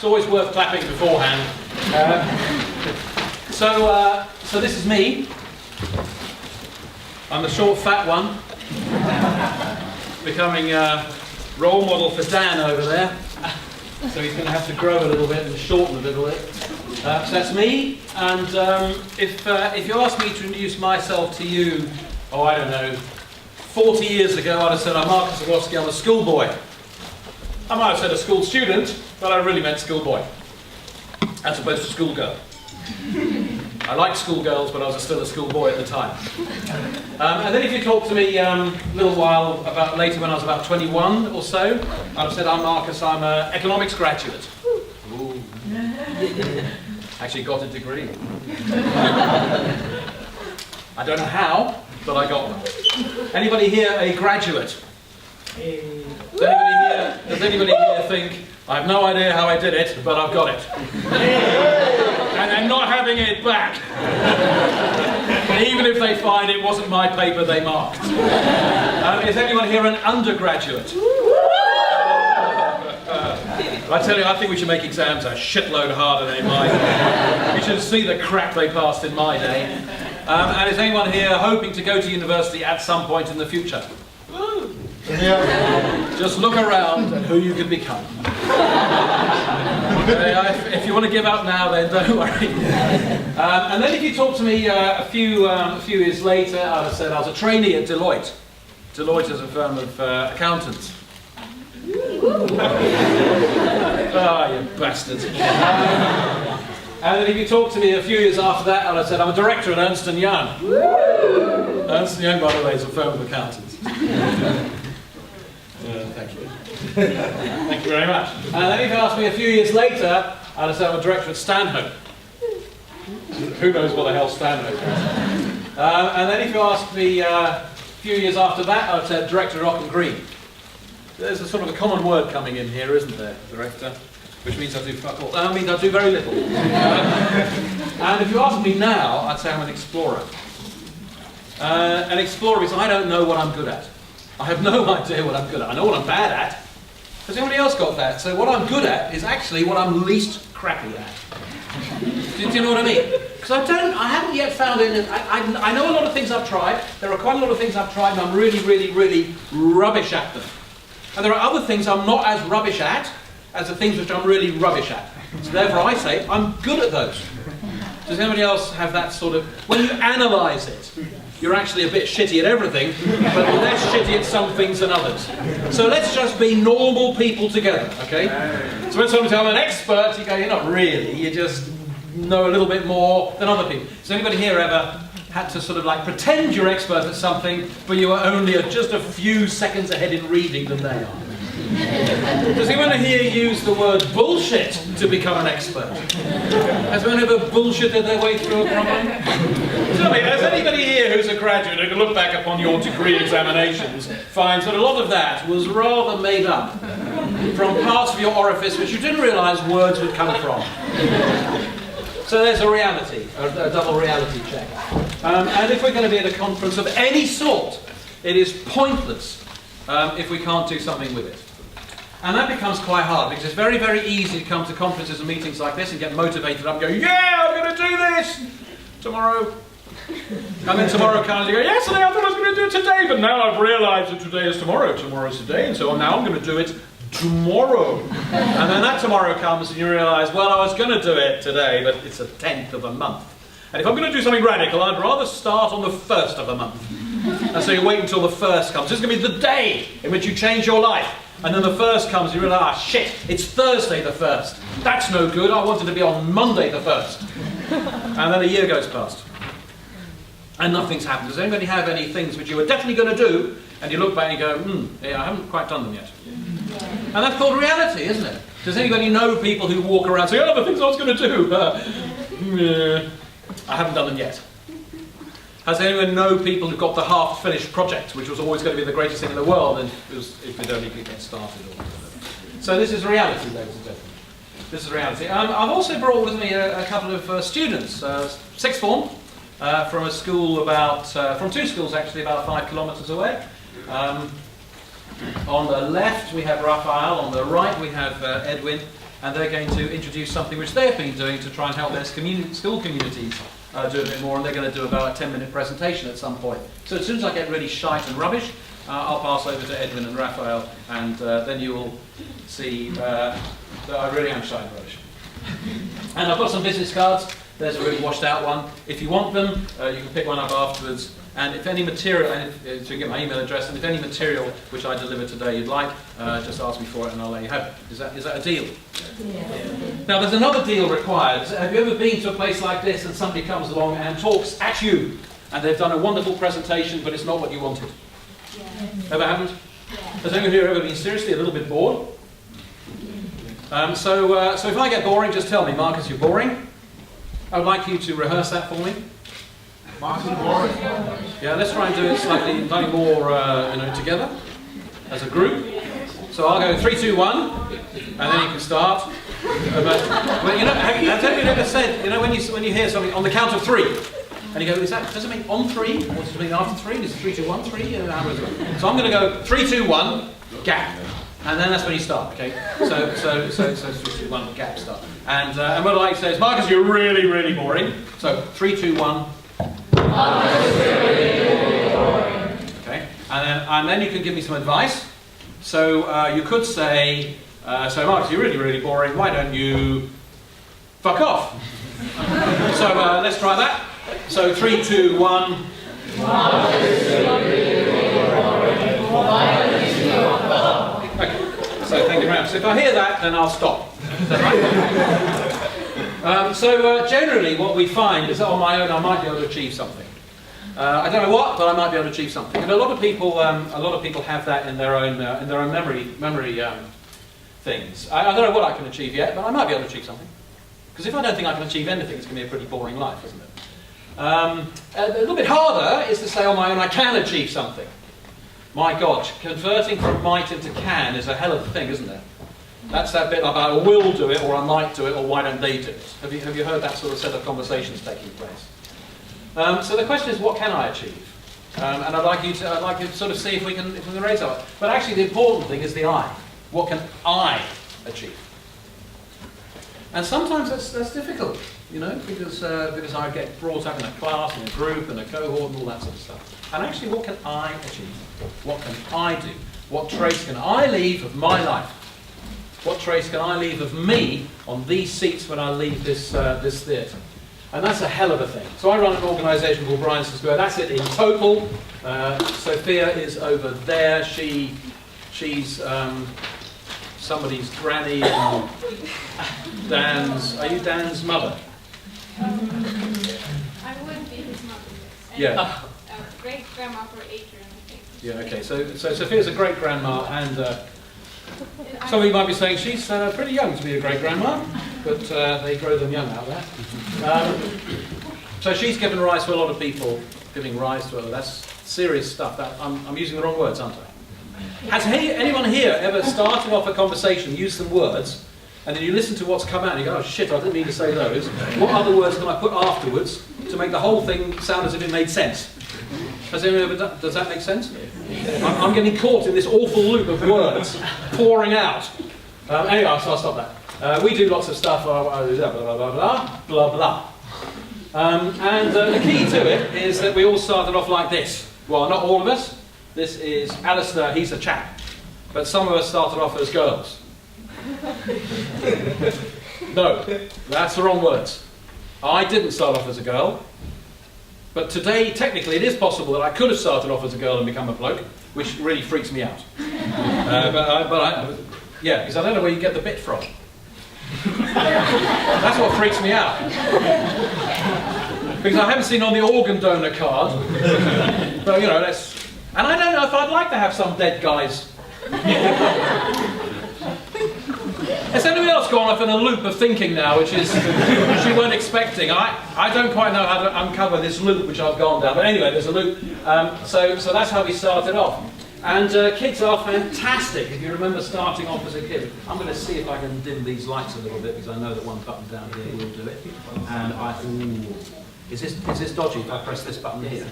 always worth clapping beforehand. So this is me. I'm the short, fat one, becoming a role model for Dan over there. So he's going to have to grow a little bit and shorten a little bit. So that's me. And if you asked me to introduce myself to you, oh, I don't know, 40 years ago, I'd have said I'm Marcus Orlovsky, I'm a schoolboy. I might have said a school student, but I really meant schoolboy, as opposed to schoolgirl. I liked schoolgirls, but I was still a schoolboy at the time. And then if you talk to me a little while later, when I was about 21 or so, I'd have said I'm Marcus, I'm an economics graduate. Ooh. Actually got a degree. I don't know how, but I got one. Anybody here a graduate? Does anybody here think, I have no idea how I did it, but I've got it? And they're not having it back. Even if they find it wasn't my paper they marked. Is anyone here an undergraduate? I tell you, I think we should make exams a shitload harder than in my day. You should see the crap they passed in my day. And is anyone here hoping to go to university at some point in the future? Yeah. Just look around at who you could become. If you want to give up now, then don't worry. And then if you talk to me a few years later, I'd have said I was a trainee at Deloitte. Deloitte is a firm of accountants. Ah, you bastards. And then if you talk to me a few years after that, I'd have said I'm a director at Ernst Young. Ernst Young, by the way, is a firm of accountants. Thank you. Thank you very much. And then if you ask me a few years later, I'd have said I'm a director at Stanhope. Who knows what the hell Stanhope is? And then if you ask me a few years after that, I'd say director at Rock and Green. There's a sort of a common word coming in here, isn't there, director? Which means I do fuck all. That means I do very little. And if you ask me now, I'd say I'm an explorer. An explorer is I don't know what I'm good at. I have no idea what I'm good at. I know what I'm bad at. Has anybody else got that? So what I'm good at is actually what I'm least crappy at. Do you know what I mean? Because I haven't yet found it. I know a lot of things I've tried. There are quite a lot of things I've tried and I'm really, really, really rubbish at them. And there are other things I'm not as rubbish at as the things which I'm really rubbish at. So therefore I say I'm good at those. Does anybody else have that sort of... When you analyse it, you're actually a bit shitty at everything, but less shitty at some things than others. So let's just be normal people together, okay? So when someone says I'm an expert, you go, you're not really, you just know a little bit more than other people. Has anybody here ever had to sort of like pretend you're expert at something, but you are only just a few seconds ahead in reading than they are? Does anyone here use the word bullshit to become an expert? Has anyone ever bullshitted their way through a problem? Tell me, has anybody here who's a graduate who can look back upon your degree examinations finds that a lot of that was rather made up from parts of your orifice which you didn't realise words would come from? So there's a reality, a double reality check. And if we're going to be at a conference of any sort, it is pointless if we can't do something with it. And that becomes quite hard because it's very, very easy to come to conferences and meetings like this and get motivated up and go, yeah, I'm going to do this tomorrow. And then tomorrow comes and you go, yesterday I thought I was going to do it today, but now I've realised that today is tomorrow, tomorrow is today, and so now I'm going to do it tomorrow. And then that tomorrow comes and you realise, well, I was going to do it today, but it's a 10th of a month. And if I'm going to do something radical, I'd rather start on the 1st of a month. And so you wait until the 1st comes. This is going to be the day in which you change your life. And then the 1st comes and you realise, ah, shit, it's Thursday the 1st. That's no good, I wanted to be on Monday the 1st. And then a year goes past. And nothing's happened. Does anybody have any things which you were definitely going to do, and you look back and you go, yeah, I haven't quite done them yet. And that's called reality, isn't it? Does anybody know people who walk around saying, oh, the things I was going to do? I haven't done them yet. Has anyone know people who got the half-finished project, which was always going to be the greatest thing in the world, and if it only could get started or whatever? So this is reality, ladies and gentlemen. This is reality. I've also brought with me a couple of students, sixth form, from a school from two schools actually, about 5 kilometres away. On the left we have Raphael, on the right we have Edwin, and they're going to introduce something which they've been doing to try and help their school communities do a bit more, and they're going to do about a 10-minute presentation at some point. So as soon as I get really shite and rubbish, I'll pass over to Edwin and Raphael, and then you will see that I really am shite and rubbish. And I've got some business cards. There's a really washed out one. If you want them, you can pick one up afterwards. And if any material, and so you can get my email address, and if any material which I deliver today you'd like, just ask me for it and I'll let you have it. Is that a deal? Yeah. Now there's another deal required. Have you ever been to a place like this and somebody comes along and talks at you, and they've done a wonderful presentation, but it's not what you wanted? Yeah. Ever happened? Yeah. Has anyone here ever been seriously a little bit bored? So if I get boring, just tell me, Marcus, you're boring. I would like you to rehearse that for me. Marcus, you're boring. Yeah, let's try and do it slightly more, together as a group. So I'll go 3, 2, 1, and then you can start. But has anyone ever said, when you hear something on the count of 3, and you go, does it mean on 3? Or does it mean after 3? Is it 3, 2, 1, 3? So I'm going to go 3, 2, 1, gap. And then that's when you start, okay? So 3, 2, 1, gap, start. And what I'd like to say is, Marcus, you're really, really boring. So 3, 2, 1. Marcus, you're really boring. Okay. And then you can give me some advice. So you could say, so Marcus, you're really, really boring. Why don't you fuck off? So let's try that. So 3, 2, 1. Marcus, you're really, really boring. Why don't you fuck off? Okay, so thank you very much. So if I hear that, then I'll stop. Is that right? So generally what we find is that on my own I might be able to achieve something. I don't know what, but I might be able to achieve something. And a lot of people have that in their own memory things. I don't know what I can achieve yet, but I might be able to achieve something. Because if I don't think I can achieve anything, it's going to be a pretty boring life, isn't it? A little bit harder is to say on my own I can achieve something. My God, converting from might into can is a hell of a thing, isn't it? That's that bit about I will do it, or I might do it, or why don't they do it? Have you heard that sort of set of conversations taking place? So the question is, what can I achieve? And I'd like you to sort of see if we can raise that. But actually, the important thing is the I. What can I achieve? And sometimes that's difficult, because I get brought up in a class, in a group, in a cohort, and all that sort of stuff. And actually, what can I achieve? What can I do? What trace can I leave of my life? What trace can I leave of me on these seats when I leave this theatre? And that's a hell of a thing. So I run an organisation called Bryanston Square. That's it in total. Sophia is over there. She's somebody's granny and Dan's. Are you Dan's mother? I would be his mother. Yeah. Great grandma for Adrian, I think. Yeah. Okay. So Sophia's a great grandma, and some of you might be saying she's pretty young to be a great grandma, but they grow them young out there. So she's given rise to a lot of people, giving rise to her. That's serious stuff. I'm using the wrong words, aren't I? Has anyone here ever started off a conversation, used some words, and then you listen to what's come out and you go, oh shit, I didn't mean to say those. What other words can I put afterwards to make the whole thing sound as if it made sense? Has anyone ever done? Does that make sense? I'm getting caught in this awful loop of words pouring out. Anyway, so I'll stop that. We do lots of stuff, blah, blah, blah, blah, blah. And the key to it is that we all started off like this. Well, not all of us. This is Alistair, he's a chap. But some of us started off as girls. No, that's the wrong words. I didn't start off as a girl. But today, technically, it is possible that I could have started off as a girl and become a bloke, which really freaks me out. Yeah, because I don't know where you get the bit from. That's what freaks me out. Because I haven't seen on the organ donor card. But, that's... And I don't know if I'd like to have some dead guys. Has anyone else gone off in a loop of thinking now, which you weren't expecting? I don't quite know how to uncover this loop which I've gone down. But anyway, there's a loop. So that's how we started off. And kids are fantastic. If you remember starting off as a kid, I'm going to see if I can dim these lights a little bit because I know that one button down here will do it. And is this dodgy if I press this button here?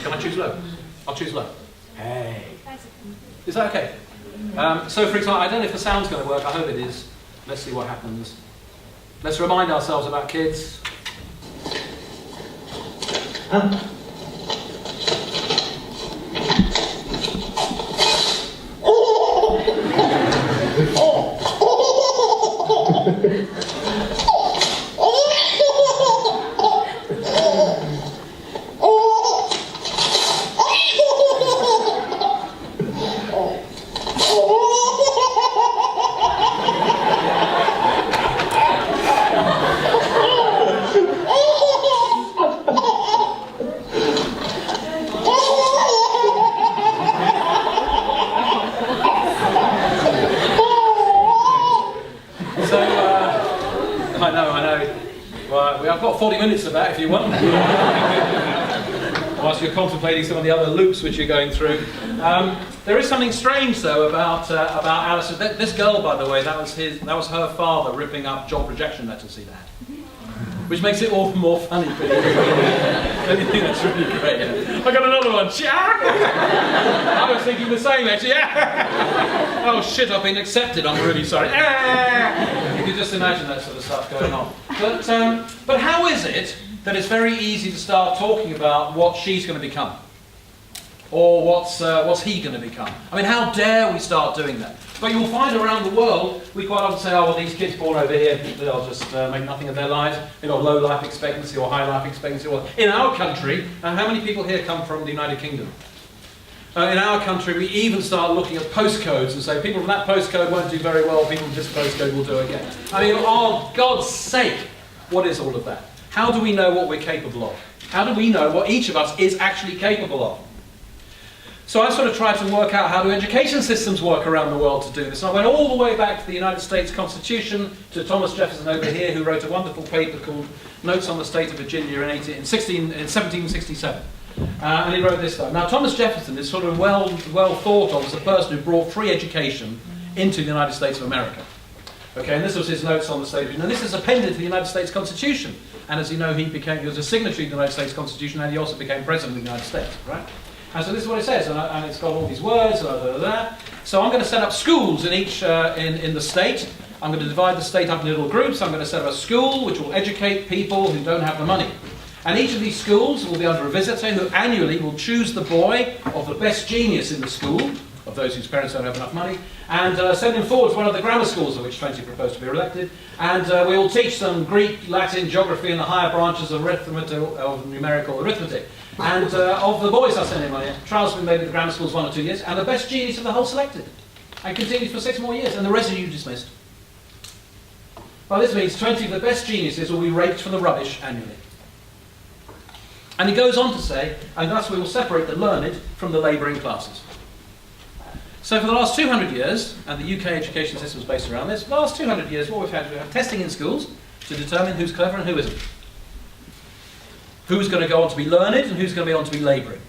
Can I choose low? I'll choose low. Hey. Is that okay? So for example, I don't know if the sound's going to work, I hope it is. Let's see what happens. Let's remind ourselves about kids. I've got 40 minutes of that if you want. Whilst you're contemplating some of the other loops which you're going through. There is something strange though about Alice. This girl, by the way, that was her father ripping up job rejection letters he'd had. Which makes it all the more funny. Don't you think that's really great? Yeah? I got another one. I was thinking the same actually. Oh shit, I've been accepted. I'm really sorry. You can just imagine that sort of stuff going on. But how is it that it's very easy to start talking about what she's going to become? Or what's he going to become? I mean, how dare we start doing that? But you'll find around the world, we quite often say, oh, well, these kids born over here, they'll just make nothing of their lives. They've got low life expectancy or high life expectancy. Or in our country, how many people here come from the United Kingdom? In our country, we even start looking at postcodes and say, people from that postcode won't do very well, people from this postcode will do again. I mean, oh, God's sake, what is all of that? How do we know what we're capable of? How do we know what each of us is actually capable of? So I sort of tried to work out how do education systems work around the world to do this. And I went all the way back to the United States Constitution, to Thomas Jefferson over here, who wrote a wonderful paper called Notes on the State of Virginia in 1767. And he wrote this down. Now Thomas Jefferson is sort of well thought of as a person who brought free education into the United States of America. Okay, and this was his Notes on the State of Virginia. And this is appended to the United States Constitution. And as you know, he was a signatory to the United States Constitution, and he also became President of the United States, right? And so this is what it says, and it's got all these words, So I'm going to set up schools in each, in the state. I'm going to divide the state up into little groups. I'm going to set up a school which will educate people who don't have the money. And each of these schools will be under a visitor who annually will choose the boy of the best genius in the school, of those whose parents don't have enough money, and send him forward to one of the grammar schools of which 20 propose to be elected. And we will teach them Greek, Latin, geography, and the higher branches of numerical arithmetic. And of the boys I send him on here, trials have been made at the grammar schools 1 or 2 years, and the best genius of the whole selected. And continues for 6 more years, and the rest of you dismissed. Well, this means 20 of the best geniuses will be raked from the rubbish annually. And he goes on to say, and thus we will separate the learned from the labouring classes. So for the last 200 years, and the UK education system is based around this, for the last 200 years what we have testing in schools to determine who's clever and who isn't. Who's going to go on to be learned and who's going to be on to be labouring.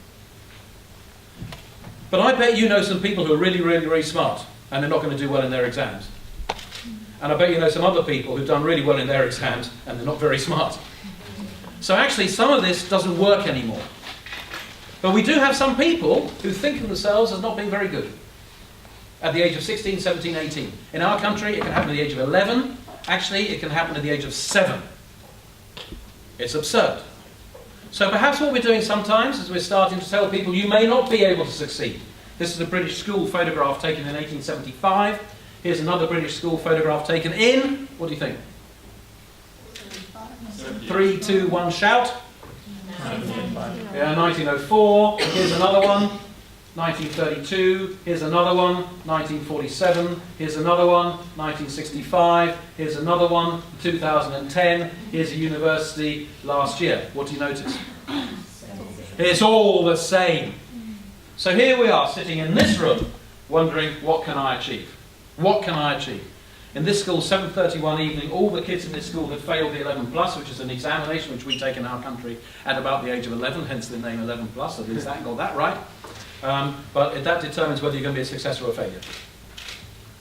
But I bet you know some people who are really, really, really smart and they're not going to do well in their exams. And I bet you know some other people who've done really well in their exams and they're not very smart. So actually some of this doesn't work anymore. But we do have some people who think of themselves as not being very good. At the age of 16, 17, 18. In our country it can happen at the age of 11. Actually it can happen at the age of 7. It's absurd. So perhaps what we're doing sometimes is we're starting to tell people you may not be able to succeed. This is a British school photograph taken in 1875. Here's another British school photograph taken in, what do you think? 3, 2, 1, shout. Yeah, 1904. Here's another one. 1932. Here's another one. 1947. Here's another one. 1965. Here's another one. 2010. Here's a university last year. What do you notice? It's all the same. So here we are sitting in this room wondering, what can I achieve? What can I achieve? In this school, 7:31 evening, all the kids in this school have failed the 11 plus, which is an examination which we take in our country at about the age of 11, hence the name 11 plus, at least that got that right. But that determines whether you're going to be a success or a failure.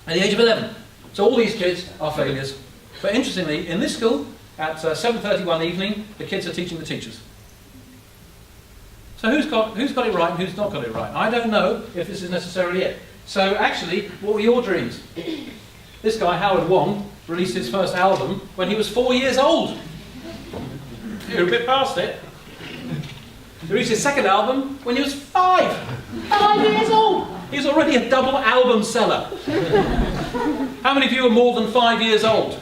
At the age of 11. So all these kids are failures. But interestingly, in this school, at 7:31 evening, the kids are teaching the teachers. So who's got it right and who's not got it right? I don't know if this is necessarily it. So actually, what were your dreams? This guy, Howard Wong, released his first album when he was 4 years old. You're a bit past it. He released his second album when he was 5 years old. He was already a double album seller. How many of you are more than 5 years old?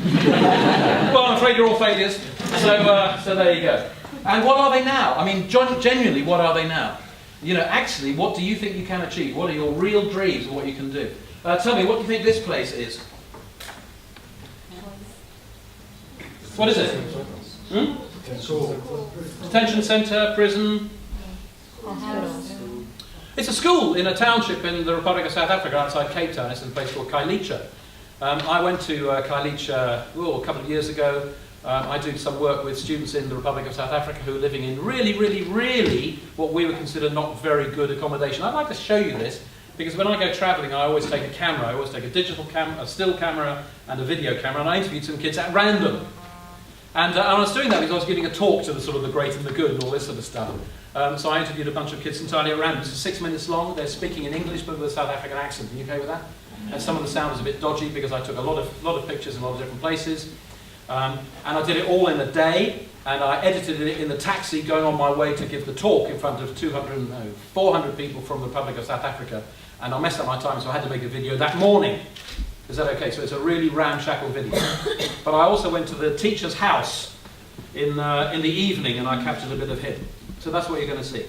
Well, I'm afraid you're all failures. So there you go. And what are they now? I mean, genuinely, what are they now? You know, actually, what do you think you can achieve? What are your real dreams of what you can do? Tell me, what do you think this place is? What is it? Detention centre, prison? It's a school in a township in the Republic of South Africa outside Cape Town. It's in a place called Khayelitsha. I went to Khayelitsha a couple of years ago. I do some work with students in the Republic of South Africa who are living in really what we would consider not very good accommodation. I'd like to show you this because when I go travelling I always take a camera. I always take a digital camera, a still camera and a video camera, and I interviewed some kids at random. And I was doing that because I was giving a talk to the sort of the great and the good and all this sort of stuff. So I interviewed a bunch of kids entirely at random. It's 6 minutes long. They're speaking in English but with a South African accent. Are you okay with that? And some of the sound was a bit dodgy because I took a lot of pictures in a lot of different places. And I did it all in a day, and I edited it in the taxi going on my way to give the talk in front of 400 people from the Republic of South Africa. And I messed up my time, so I had to make a video that morning. Is that okay? So it's a really ramshackle video. But I also went to the teacher's house in the evening, and I captured a bit of him. So that's what you're going to see.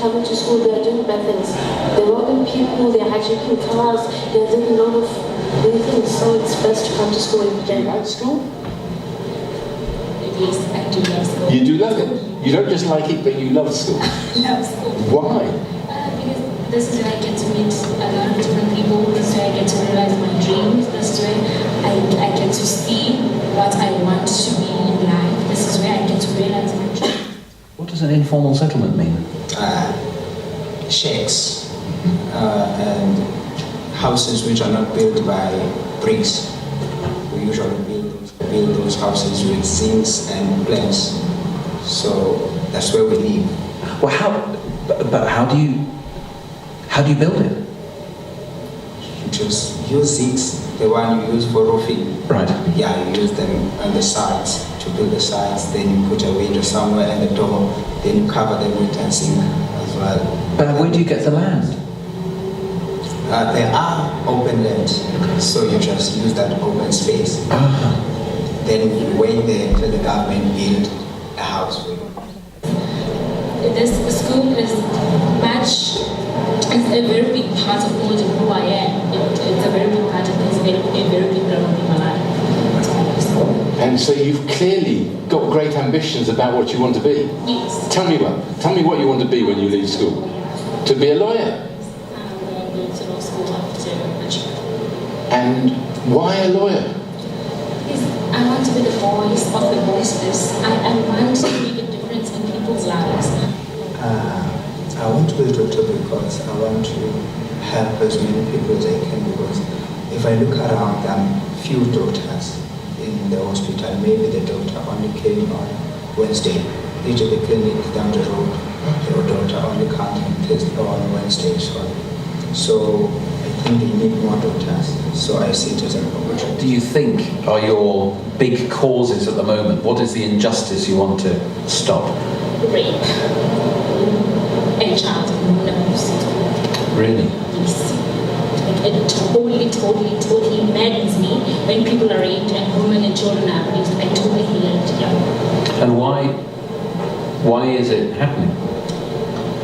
Coming to school, they are doing bad things. They're robbing people, they're hijacking cars, they're doing a lot of bad things. So it's best to come to school every day. Do you like school? Yes, I do love school. You do love it? You don't just like it, but you love school? Love school. Why? Because this is where I get to meet a lot of different people. This is where I get to realize my dreams. This is where I get to see what I want to be in life. This is where I get to realize my dreams. What does an informal settlement mean? Shacks and houses which are not built by bricks. We usually build those houses with zincs and planks. So that's where we live. Well, how do you build it? You just use zincs, the one you use for roofing. Right. Yeah, you use them on the sides to build the sides. Then you put a window somewhere and the door. Then you cover them with a zinc as well. But where do you get the land? There are open land, so you just use that open space. Then you wait there until the government build a house for you. This school is a very big part of who I am. It's a very big part of this, a very big part of my life. And so you've clearly got great ambitions about what you want to be. Yes. Tell me what you want to be when you leave school. To be a lawyer. I'm going to law school after matric. And why a lawyer? Because I want to be the voice of the voiceless. I want to make a difference in people's lives. I want to be a doctor because I want to help as many people as I can, because if I look around, there are few doctors in the hospital. Maybe the doctor only came on Wednesday. Each of the clinic down the road, the doctor only comes on Wednesday. So I think they need more doctors. So I see it as an opportunity. Do you think are your big causes at the moment? What is the injustice you want to stop? Rape and child abuse. Really? Yes. It totally maddens me when people are raped and women and children are abused. I totally hate it. Yeah. And why is it happening?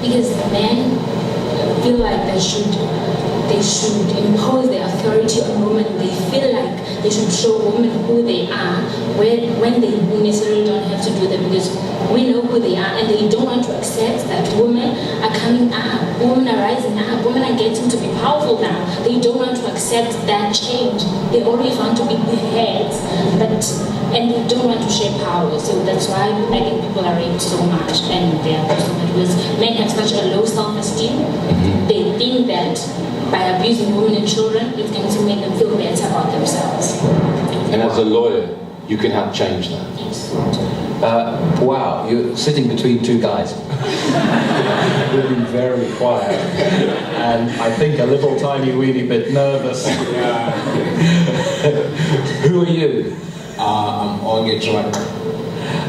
Because men feel like they should impose their authority on women. They feel like they should show women who they are when they necessarily don't have to do that, because we know who they are, and they don't want to accept that women are coming up, women are rising up, women are getting to be powerful now. They don't want to accept that change. They always want to be the heads, and they don't want to share power. So that's why I think people are raped so much, and they are so much, because men have such a low self-esteem. They think that by abusing women and children, it's going to make them feel better about themselves. And as a lawyer, you can help change that. Yes. Wow, you're sitting between two guys. You've been very quiet. And I think a little tiny weeny bit nervous. Who are you? I'm Onge Truck.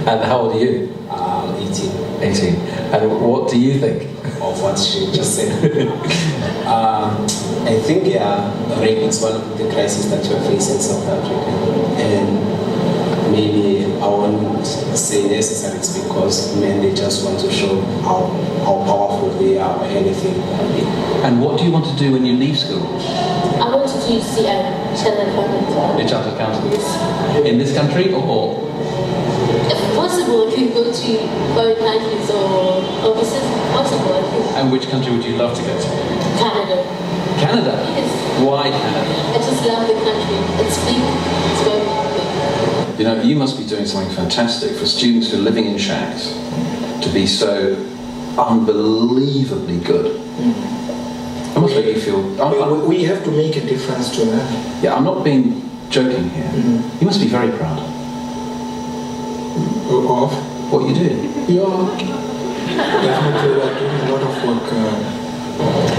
And how old are you? 18. 18. And what do you think? Of what she just said. I think, rape is one of the crises that we're facing in South Africa. And maybe I won't say necessary it's because men, they just want to show how powerful they are or anything. And what do you want to do when you leave school? I want to do chartered accountant. You're chartered accountant? In this country or? If possible, if you go to foreign countries or overseas, possible. And which country would you love to go to? Canada. Canada? Yes. Why Canada? I just love the country. It's big. It's very big. You know, you must be doing something fantastic for students who are living in shacks to be so unbelievably good. It must make you feel... We have to make a difference to them. Yeah, I'm not being joking here. You must be very proud Of what you do. Yeah, definitely we are doing a lot of work.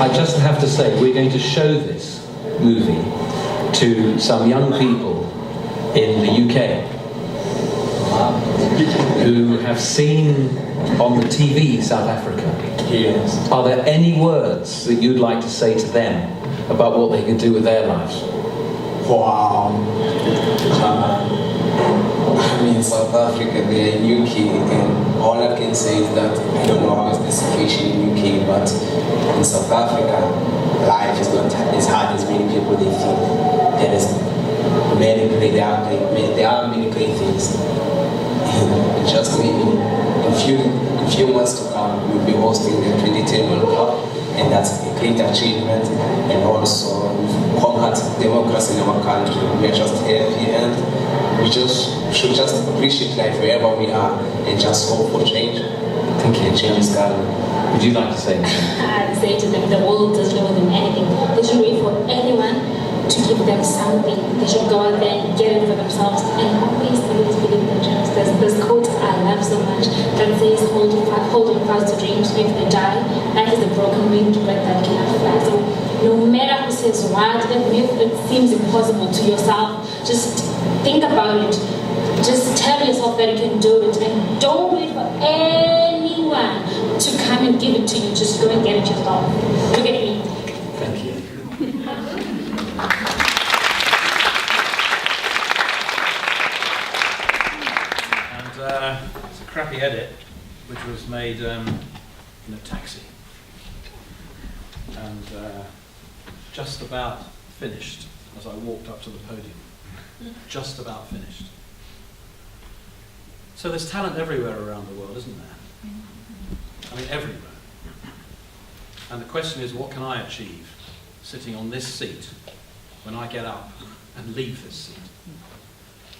I just have to say, we're going to show this movie to some young people in the UK who have seen on the TV South Africa. Yes. Are there any words that you'd like to say to them about what they can do with their lives? Wow. I'm in South Africa, they're in UK, and all I can say is that I don't know how is the situation in UK, but in South Africa, life is not as hard as many people they think. There are many great things. Just maybe in few months to come, we'll be hosting the 2010 World Cup, and that's a great achievement. And also, we've conquered democracy in our country. We're just happy, and we should just appreciate life wherever we are and just hope for change. Thank you. And change is coming. Would you like to say anything? I'd say to them, the world doesn't owe them anything. They should wait for anyone to give them something. They should go out there and get it for themselves. And always believe their dreams. There's a quote I love so much that says, hold on fast to dreams, if they die. Life is a broken winged bird that cannot fly. So no matter who says what, even if it seems impossible to yourself, just think about it. Just tell yourself that you can do it, and don't wait for anyone to come and give it to you. Just go and get it yourself. Look at me. Thank you. And it's a crappy edit, which was made in a taxi, and just about finished as I walked up to the podium. Just about finished. So there's talent everywhere around the world, isn't there? I mean, everywhere. And the question is, what can I achieve sitting on this seat when I get up and leave this seat?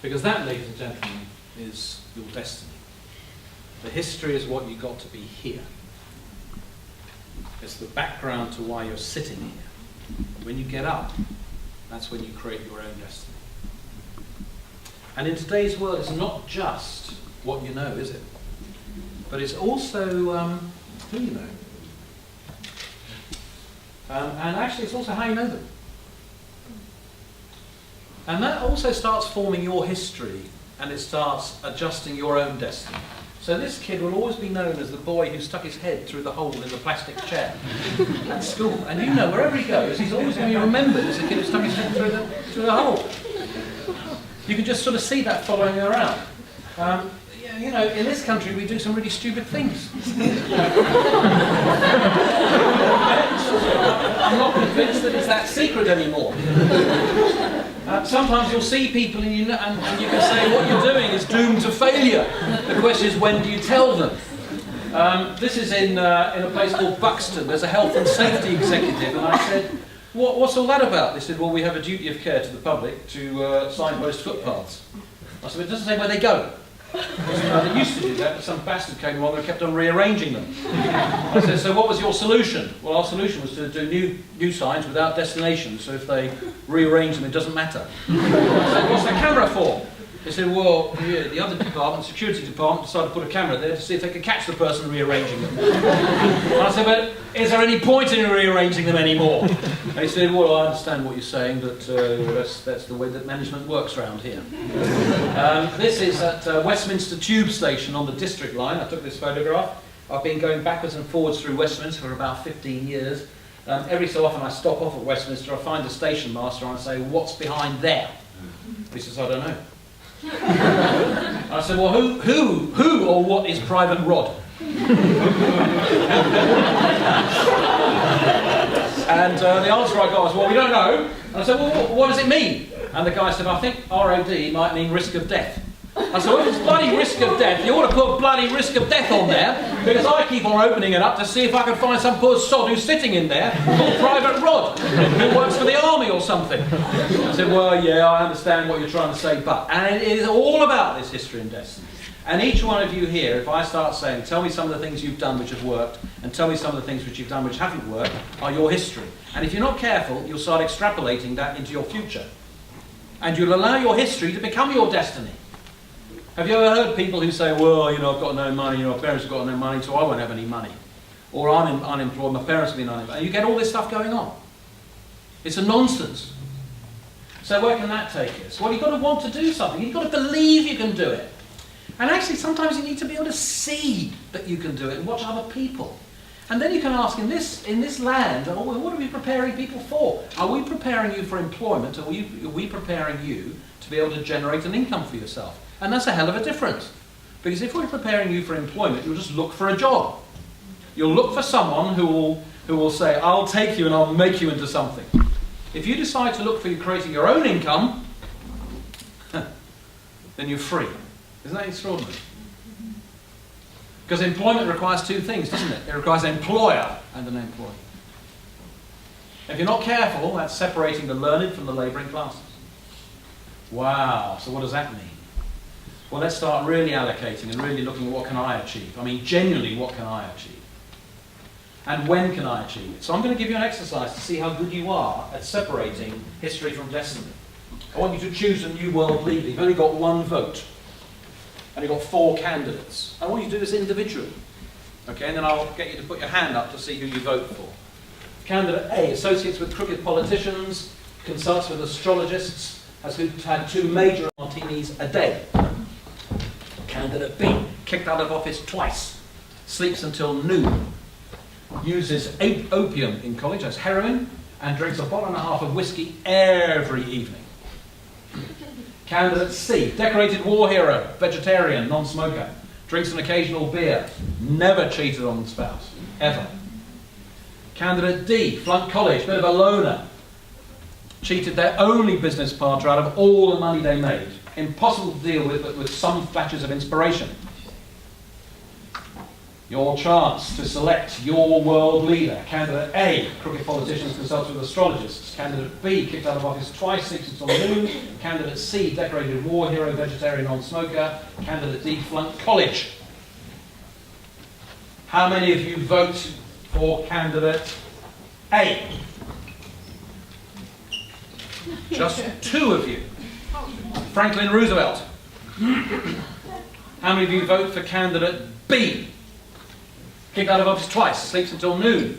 Because that, ladies and gentlemen, is your destiny. The history is what you got to be here. It's the background to why you're sitting here. When you get up, that's when you create your own destiny. And in today's world, it's not just what you know, is it? But it's also who you know. And actually, it's also how you know them. And that also starts forming your history, and it starts adjusting your own destiny. So this kid will always be known as the boy who stuck his head through the hole in the plastic chair at school. And you know, wherever he goes, he's always going to be remembered as the kid who stuck his head through the hole. You can just sort of see that following you around. you know, in this country we do some really stupid things. I'm not convinced that it's that secret anymore. Sometimes you'll see people and you can say what you're doing is doomed to failure. The question is, when do you tell them? This is in a place called Buxton. There's a health and safety executive, and I said, what's all that about? They said, well, we have a duty of care to the public to signpost footpaths. I said, it doesn't say where they go. They used to do that, but some bastard came along and kept on rearranging them. I said, so what was your solution? Well, our solution was to do new signs without destination, so if they rearrange them, it doesn't matter. I said, what's the camera for? They said, well, yeah, the other department, security department, decided to put a camera there to see if they could catch the person rearranging them. And I said, but is there any point in rearranging them anymore? And he said, well, I understand what you're saying, but that's the way that management works around here. This is at Westminster Tube Station on the District Line. I took this photograph. I've been going backwards and forwards through Westminster for about 15 years. Every so often I stop off at Westminster, I find the station master and I say, what's behind there? He says, I don't know. I said, well, who or what is Private Rod? And the answer I got was, well, we don't know. And I said, well, what does it mean? And the guy said, I think ROD might mean risk of death. I said, well, if it's bloody risk of death, you ought to put bloody risk of death on there, because I keep on opening it up to see if I can find some poor sod who's sitting in there called Private Rod, who works for the army or something. I said, well, yeah, I understand what you're trying to say, but... And it is all about this history and destiny. And each one of you here, if I start saying, tell me some of the things you've done which have worked, and tell me some of the things which you've done which haven't worked, are your history. And if you're not careful, you'll start extrapolating that into your future. And you'll allow your history to become your destiny. Have you ever heard people who say, well, you know, I've got no money, you know, my parents have got no money, so I won't have any money. Or I'm unemployed, my parents have been unemployed. And you get all this stuff going on. It's a nonsense. So where can that take us? Well, you've got to want to do something. You've got to believe you can do it. And actually, sometimes you need to be able to see that you can do it and watch other people. And then you can ask, in this land, what are we preparing people for? Are we preparing you for employment? Are we preparing you to be able to generate an income for yourself? And that's a hell of a difference. Because if we're preparing you for employment, you'll just look for a job. You'll look for someone who will say, I'll take you and I'll make you into something. If you decide to look for creating your own income, then you're free. Isn't that extraordinary? Because employment requires two things, doesn't it? It requires an employer and an employee. If you're not careful, that's separating the learned from the labouring classes. Wow, so what does that mean? Well, let's start really allocating and really looking at what can I achieve. I mean, genuinely, what can I achieve? And when can I achieve it? So I'm going to give you an exercise to see how good you are at separating history from destiny. I want you to choose a new world leader. You've only got one vote. And you've got 4 candidates. I want you to do this individually. Okay, and then I'll get you to put your hand up to see who you vote for. Candidate A, associates with crooked politicians, consults with astrologists, has had 2 major martinis a day. Candidate B, kicked out of office twice, sleeps until noon, uses opium in college as heroin, and drinks a bottle and a half of whiskey every evening. Candidate C, decorated war hero, vegetarian, non-smoker, drinks an occasional beer, never cheated on the spouse, ever. Candidate D, flunked college, bit of a loner, cheated their only business partner out of all the money they made. Impossible to deal with, but with some flashes of inspiration. Your chance to select your world leader. Candidate A, crooked politicians, consults with astrologists. Candidate B, kicked out of office twice, sleeps until noon. Candidate C, decorated war hero, vegetarian, non-smoker. Candidate D, flunked college. How many of you vote for candidate A? Just 2 of you. Franklin Roosevelt. How many of you vote for candidate B? Kicked out of office twice, sleeps until noon,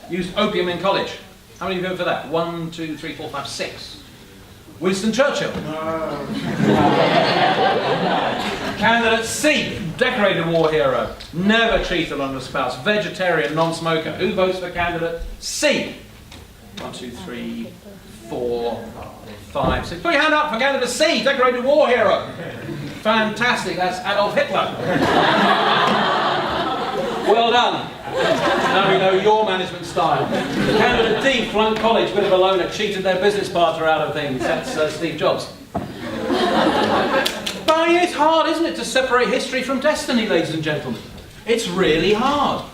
used opium in college. How many of you vote for that? 1, 2, 3, 4, 5, 6. Winston Churchill. Candidate C, decorated war hero, never cheated on a spouse, vegetarian, non-smoker. Who votes for candidate C? 1, 2, 3, 4, 5, 6. Put your hand up for candidate C, decorated war hero. Fantastic, that's Adolf Hitler. Well done. Now we know your management style. Candidate D, flunked college, bit of a loner, cheated their business partner out of things. That's Steve Jobs. But it's hard, isn't it, to separate history from destiny, ladies and gentlemen? It's really hard.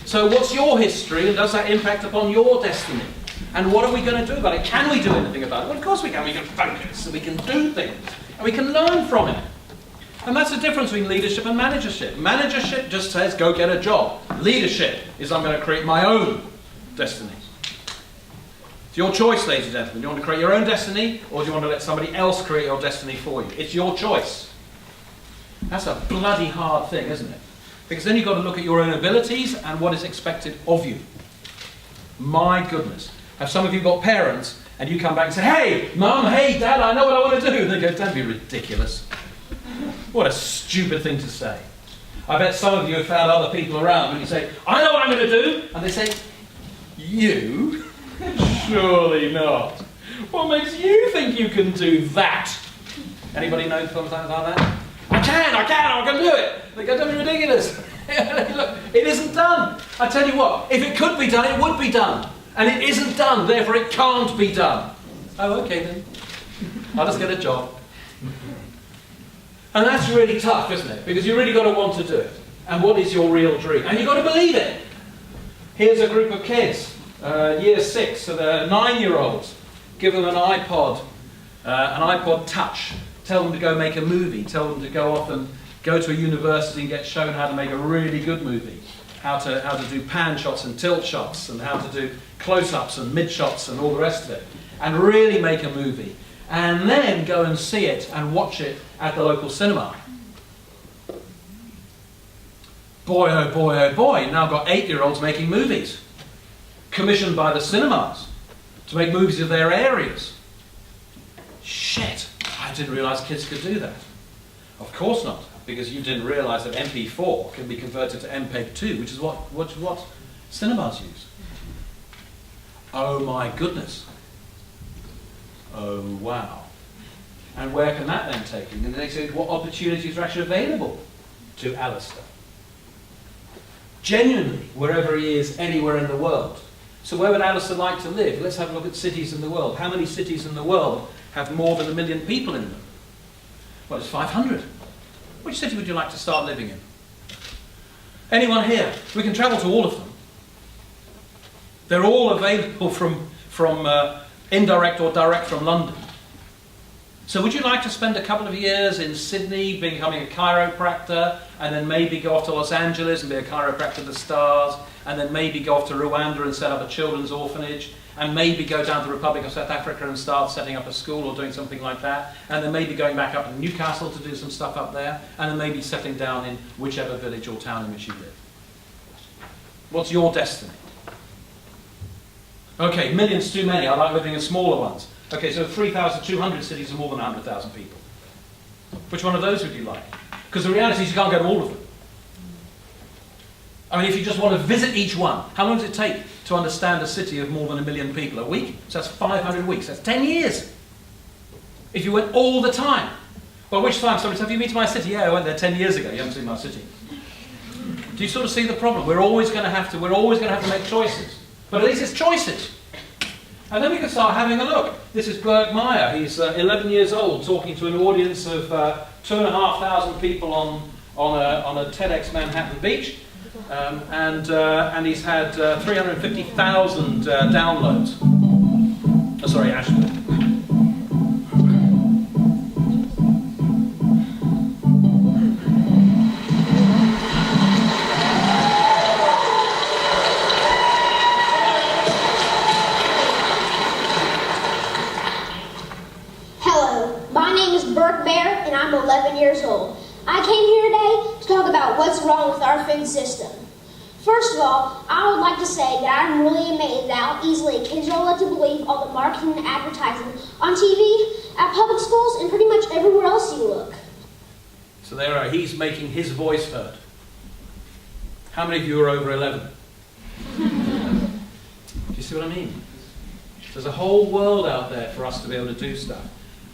So what's your history, and does that impact upon your destiny? And what are we going to do about it? Can we do anything about it? Well, of course we can. We can focus, and we can do things, and we can learn from it. And that's the difference between leadership and managership. Managership just says, go get a job. Leadership is, I'm going to create my own destiny. It's your choice, ladies and gentlemen. Do you want to create your own destiny, or do you want to let somebody else create your destiny for you? It's your choice. That's a bloody hard thing, isn't it? Because then you've got to look at your own abilities and what is expected of you. My goodness. Have some of you got parents, and you come back and say, hey, Mum, hey, Dad, I know what I want to do. And they go, don't be ridiculous. What a stupid thing to say. I bet some of you have found other people around when you say, I know what I'm going to do. And they say, you? Surely not. What makes you think you can do that? Anybody know something like that? I can, I can do it. They go, don't be ridiculous. Look, it isn't done. I tell you what, if it could be done, it would be done. And it isn't done, therefore it can't be done. Oh, okay then. I'll just get a job. And that's really tough, isn't it? Because you really got to want to do it. And what is your real dream? And you've got to believe it. Here's a group of kids, year 6, so they're 9-year-olds. Give them an iPod Touch. Tell them to go make a movie. Tell them to go off and go to a university and get shown how to make a really good movie. How to do pan shots and tilt shots, and how to do close-ups and mid-shots and all the rest of it. And really make a movie. And then go and see it and watch it at the local cinema. Boy, oh boy, oh boy, now I've got 8-year-olds making movies. Commissioned by the cinemas to make movies of their areas. Shit, I didn't realise kids could do that. Of course not, because you didn't realise that MP4 can be converted to MPEG-2, which is what cinemas use. Oh my goodness. Oh wow. And where can that then take you? And they say, what opportunities are actually available to Alistair? Genuinely, wherever he is, anywhere in the world. So where would Alistair like to live? Let's have a look at cities in the world. How many cities in the world have more than 1 million people in them? Well, it's 500. Which city would you like to start living in? Anyone here? We can travel to all of them. They're all available from indirect or direct from London. So would you like to spend a couple of years in Sydney becoming a chiropractor, and then maybe go off to Los Angeles and be a chiropractor to the stars, and then maybe go off to Rwanda and set up a children's orphanage, and maybe go down to the Republic of South Africa and start setting up a school or doing something like that, and then maybe going back up to Newcastle to do some stuff up there, and then maybe settling down in whichever village or town in which you live? What's your destiny? Okay, millions too many. I like living in smaller ones. Okay, so 3,200 cities are more than 100,000 people. Which one of those would you like? Because the reality is you can't go to all of them. I mean, if you just want to visit each one, how long does it take to understand a city of more than 1 million people? A week? So that's 500 weeks. That's 10 years. If you went all the time. Well, which time? Somebody said, have you been to my city? Yeah, I went there 10 years ago. You haven't seen my city. Do you sort of see the problem? We're always going to have to make choices. But at least it's choices. And then we can start having a look. This is Berg Meyer. He's 11 years old, talking to an audience of 2,500 people on a TEDx Manhattan Beach. And he's had 350,000 downloads. Oh, sorry, Ashford. I'm 11 years old. I came here today to talk about what's wrong with our food system. First of all, I would like to say that I'm really amazed at how easily kids are led to believe all the marketing and advertising on TV, at public schools, and pretty much everywhere else you look. So there are, he's making his voice heard. How many of you are over 11? Do you see what I mean? There's a whole world out there for us to be able to do stuff.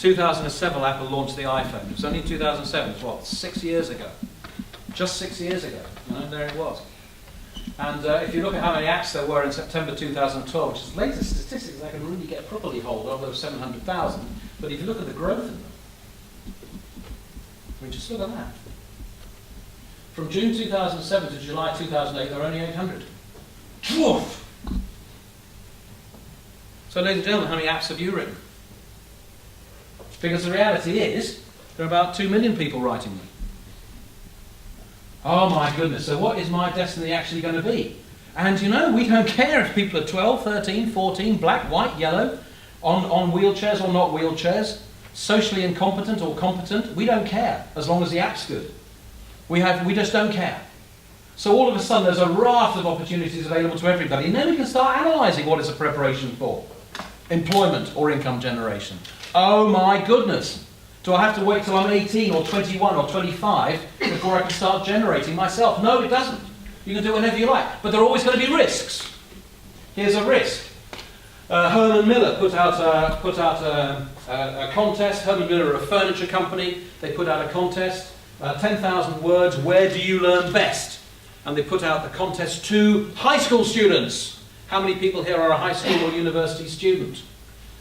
2007, Apple launched the iPhone. It was only 2007. It was what, 6 years ago? Just 6 years ago. You know, there it was. And if you look at how many apps there were in September 2012, which is the latest statistics I can really get properly hold of, there were 700,000. But if you look at the growth in them, I mean, just look at that. From June 2007 to July 2008, there were only 800. Dwarf! So, ladies and gentlemen, how many apps have you written? Because the reality is, there are about 2 million people writing them. Oh my goodness, so what is my destiny actually going to be? And you know, we don't care if people are 12, 13, 14, black, white, yellow, on wheelchairs or not wheelchairs, socially incompetent or competent. We don't care, as long as the app's good. We just don't care. So all of a sudden there's a raft of opportunities available to everybody, and then we can start analysing what is a preparation for. Employment or income generation. Oh my goodness! Do I have to wait till I'm 18 or 21 or 25 before I can start generating myself? No, it doesn't. You can do whenever you like, but there are always going to be risks. Here's a risk. Herman Miller put out a contest. Herman Miller are a furniture company. They put out a contest, 10,000 words, where do you learn best? And they put out the contest to high school students. How many people here are a high school or university student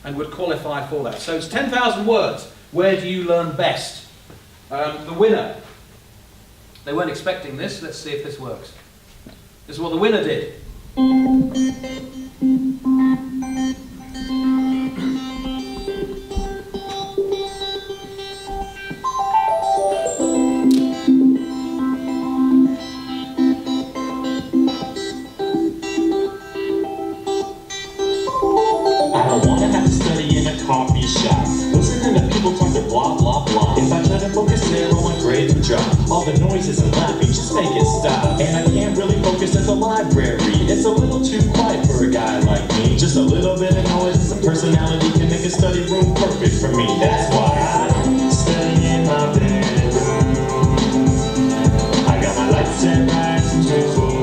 and would qualify for that? So it's 10,000 words. Where do you learn best? The winner. They weren't expecting this. Let's see if this works. This is what the winner did. I don't wanna have to study in a coffee shop, listening to people talk to blah blah blah. If I try to focus there, all my grades would drop. All the noises and laughing, just make it stop. And I can't really focus at the library. It's a little too quiet for a guy like me. Just a little bit of noise and some personality can make a study room perfect for me. That's why I study in my bedroom. I got my lights set right into full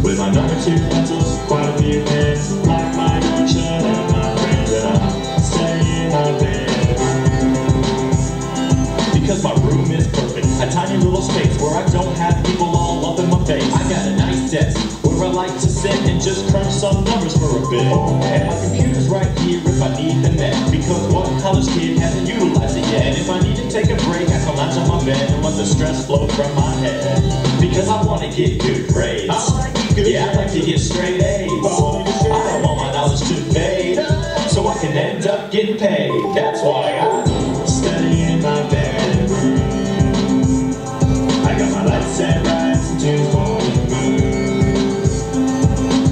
with my number 2 pencils, quite a few pens, like my door shut out, my friends, and I stay in my bedroom. Because my room is perfect, a tiny little space where I don't have people all up in my face. I got a nice desk where I like to sit and just crunch some numbers for a bit. And my computer's right here if I need the net, because what college kid hasn't utilized it yet? And if I need to take a break, I can lounge on my bed and let the stress flow from my head. Because I want to get good grades. Yeah, I'd like to get straight A's. I don't want my knowledge to fade, so I can end up getting paid. That's why I study in my bedroom. I got my lights set right into full moon.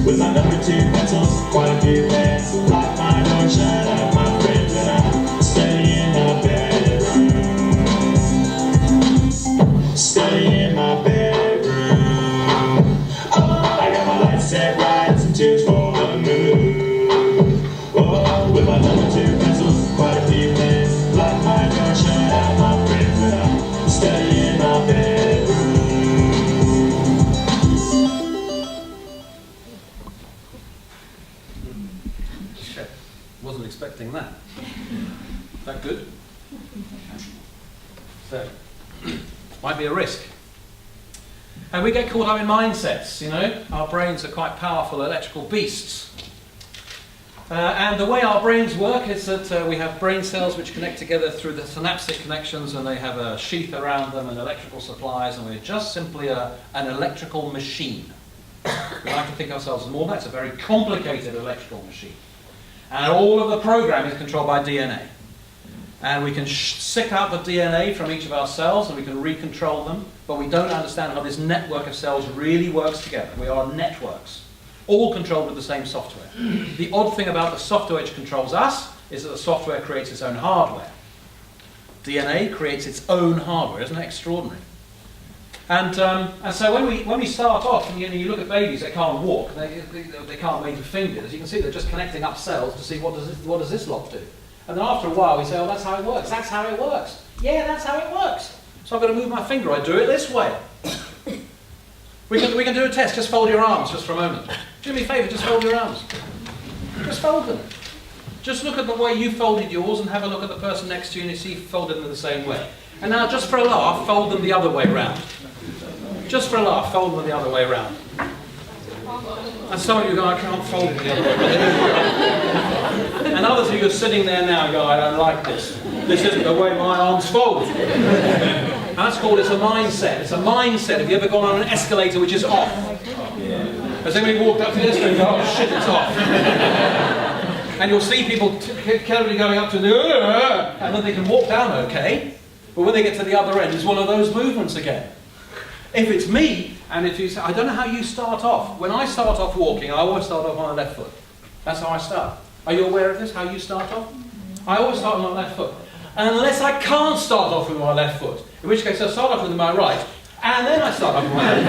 With my number 2 pencils, quite a few pens, like my door shut out, my friends, and I study in my bedroom. Study in my bedroom. Set right into full moon. Oh, with my number 2 pencils, quite a few pens, like my door shut out, my friends, but I study in my bedroom. Wasn't expecting that. Is that good? So, might be a risk. And we get caught up in mindsets, you know. Our brains are quite powerful electrical beasts. And the way our brains work is that we have brain cells which connect together through the synaptic connections, and they have a sheath around them and electrical supplies, and we're just simply an electrical machine. We like to think of ourselves as more than that. It's a very complicated electrical machine. And all of the program is controlled by DNA. And we can sick out the DNA from each of our cells and we can recontrol them, but we don't understand how this network of cells really works together. We are networks, all controlled with the same software. The odd thing about the software which controls us is that the software creates its own hardware. DNA creates its own hardware. Isn't that extraordinary? And so when we start off, and you look at babies, they can't walk, they can't wave their fingers. You can see they're just connecting up cells to see what does this lot do. And then after a while we say, oh, that's how it works. That's how it works. Yeah, that's how it works. So I've got to move my finger. I do it this way. We can do a test. Just fold your arms just for a moment. Do me a favour, just fold your arms. Just fold them. Just look at the way you folded yours and have a look at the person next to you and you see folded them the same way. And now, just for a laugh, fold them the other way round. Just for a laugh, fold them the other way round. And some of you go, I can't fold it the other way round. And others of you are sitting there now go, I don't like this. This isn't the way my arms fold. And that's called, it's a mindset. It's a mindset. Have you ever gone on an escalator which is off? Has anybody walked up to the escalator and go, oh shit, it's off? And you'll see people cleverly going up to the, and then they can walk down okay, but when they get to the other end, it's one of those movements again. If it's me, and if you say, I don't know how you start off. When I start off walking, I always start off on the left foot. That's how I start. Are you aware of this, how you start off? I always start on my left foot. Unless I can't start off with my left foot, in which case I start off with my right, and then I start off with my left.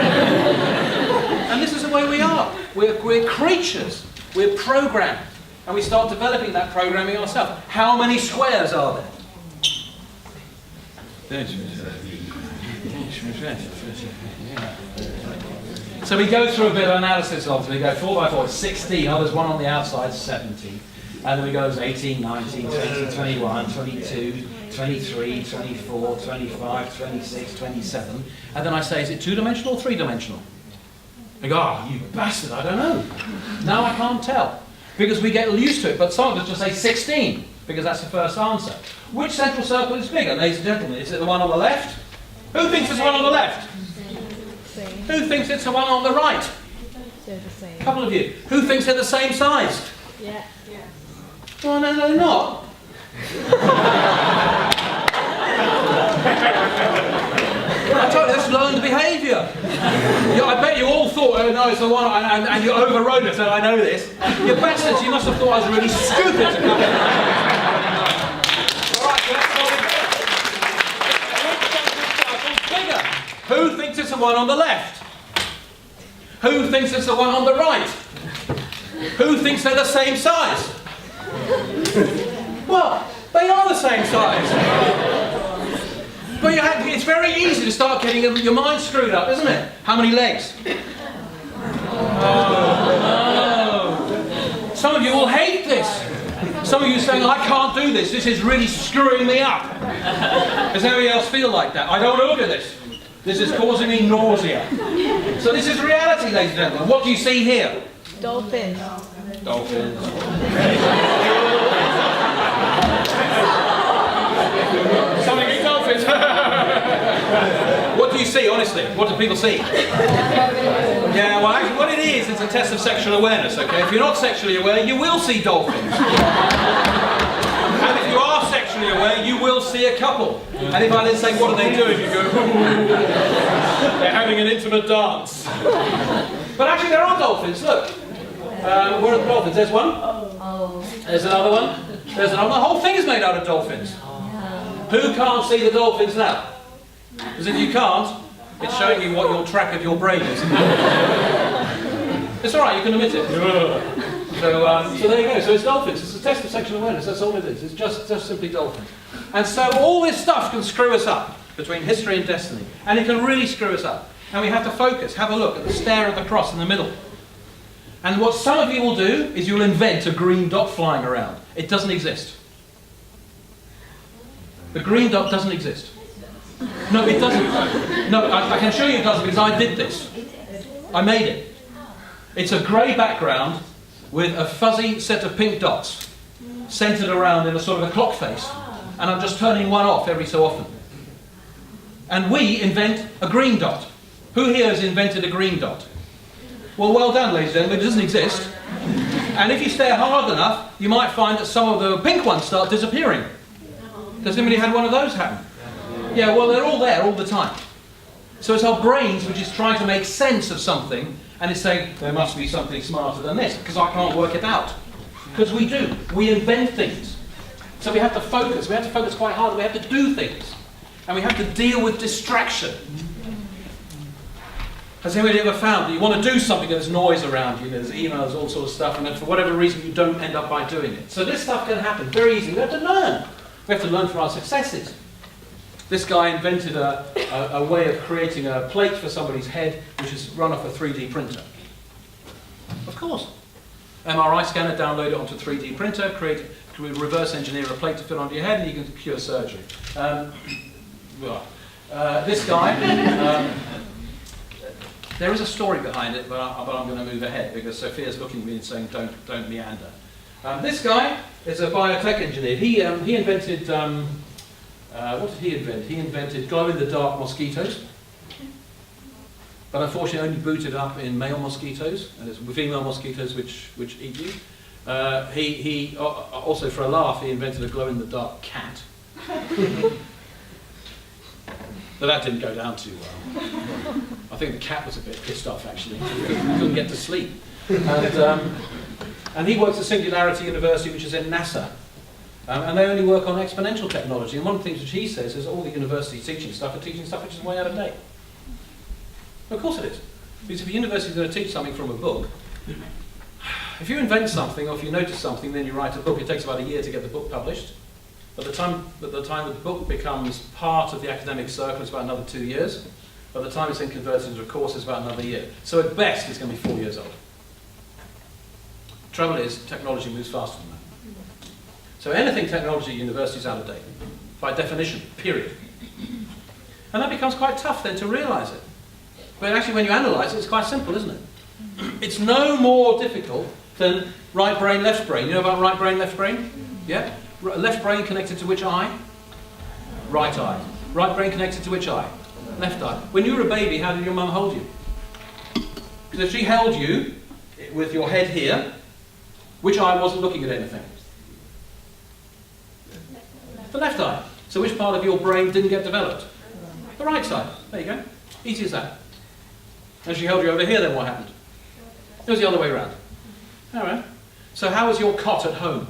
And this is the way we are. We're creatures. We're programmed. And we start developing that programming ourselves. How many squares are there? So we go through a bit of analysis of it. We go 4 by 4, 16. Oh, there's one on the outside, 17. And then we go 18, 19, 20, 21, 22, 23, 24, 25, 26, 27. And then I say, is it 2-dimensional or 3-dimensional? They go, oh, you bastard, I don't know. Now I can't tell. Because we get used to it, but some of us just say 16, because that's the first answer. Which central circle is bigger, ladies and gentlemen? Is it the one on the left? Who thinks it's the one on the left? Who thinks it's the one on the right? They're the same. A couple of you. Who thinks they're the same size? Yeah. Oh, no, they're not. I told you, that's learned behaviour. Yeah, I bet you all thought, oh no, it's the one, and you overrode it, so I know this. You bastards, you must have thought I was really stupid to come in. Alright, so let's go bigger. Who thinks it's the one on the left? Who thinks it's the one on the right? Who thinks they're the same size? Well, they are the same size. But it's very easy to start getting your mind screwed up, isn't it? How many legs? Oh. Some of you will hate this. Some of you are saying, I can't do this. This is really screwing me up. Does anybody else feel like that? I don't want to look at this. This is causing me nausea. So this is reality, ladies and gentlemen. What do you see here? Dolphins. Dolphins. Something in dolphins. What do you see, honestly? What do people see? Yeah, well, actually, what it is, it's a test of sexual awareness, okay? If you're not sexually aware, you will see dolphins. And if you are sexually aware, you will see a couple. And if I then say, what are they doing? You go, they're having an intimate dance. But actually, there are dolphins, look. Where are the dolphins? There's one. There's another one. There's another one. The whole thing is made out of dolphins. Who can't see the dolphins now? Because if you can't, it's showing you what your track of your brain is. It's alright, you can admit it. So there you go. So it's dolphins. It's a test of sexual awareness. That's all it is. It's just simply dolphins. And so all this stuff can screw us up between history and destiny. And it can really screw us up. And we have to focus. Have a look at the stare of the cross in the middle. And what some of you will do is you'll invent a green dot flying around. It doesn't exist. The green dot doesn't exist. No, it doesn't. No, I can show you it doesn't because I did this. I made it. It's a grey background with a fuzzy set of pink dots centred around in a sort of a clock face. And I'm just turning one off every so often. And we invent a green dot. Who here has invented a green dot? Well, well done, ladies and gentlemen. It doesn't exist. And if you stare hard enough, you might find that some of the pink ones start disappearing. Has anybody had one of those happen? Yeah, well, they're all there all the time. So it's our brains which is trying to make sense of something, and it's saying, there must be something smarter than this, because I can't work it out. Because we do. We invent things. So we have to focus. We have to focus quite hard. We have to do things. And we have to deal with distraction. Has anybody ever found that you want to do something and there's noise around you, there's emails, all sorts of stuff, and then for whatever reason you don't end up by doing it? So this stuff can happen very easily. We have to learn. We have to learn from our successes. This guy invented a way of creating a plate for somebody's head which is run off a 3D printer. Of course. MRI scanner, download it onto a 3D printer, create reverse engineer a plate to fit onto your head, and you can cure surgery. This guy, there is a story behind it, but I'm going to move ahead because Sophia's looking at me and saying, don't meander. This guy is a biotech engineer. He invented, what did he invent? He invented glow-in-the-dark mosquitoes. But unfortunately only booted up in male mosquitoes, and it's female mosquitoes which eat you. He also, for a laugh, he invented a glow-in-the-dark cat. But that didn't go down too well. I think the cat was a bit pissed off, actually. He couldn't get to sleep. And he works at Singularity University, which is in NASA. And they only work on exponential technology. And one of the things which he says is all the universities teaching stuff are teaching stuff which is way out of date. Of course it is. Because if a university is going to teach something from a book, if you invent something or if you notice something, then you write a book. It takes about a year to get the book published. By the time the book becomes part of the academic circle, it's about another 2 years. By the time it's then converted into a course, it's about another year. So at best, it's going to be 4 years old. Trouble is, technology moves faster than that. So anything technology at university is out of date, by definition, period. And that becomes quite tough then to realise it. But actually, when you analyse it, it's quite simple, isn't it? It's no more difficult than right brain, left brain. You know about right brain, left brain? Yeah? Left brain connected to which eye? Right eye. Right brain connected to which eye? Left eye. When you were a baby, how did your mum hold you? Because if she held you with your head here, which eye wasn't looking at anything? The left eye. So which part of your brain didn't get developed? The right side. There you go. Easy as that. And she held you over here, then what happened? It was the other way around. All right. So how was your cot at home?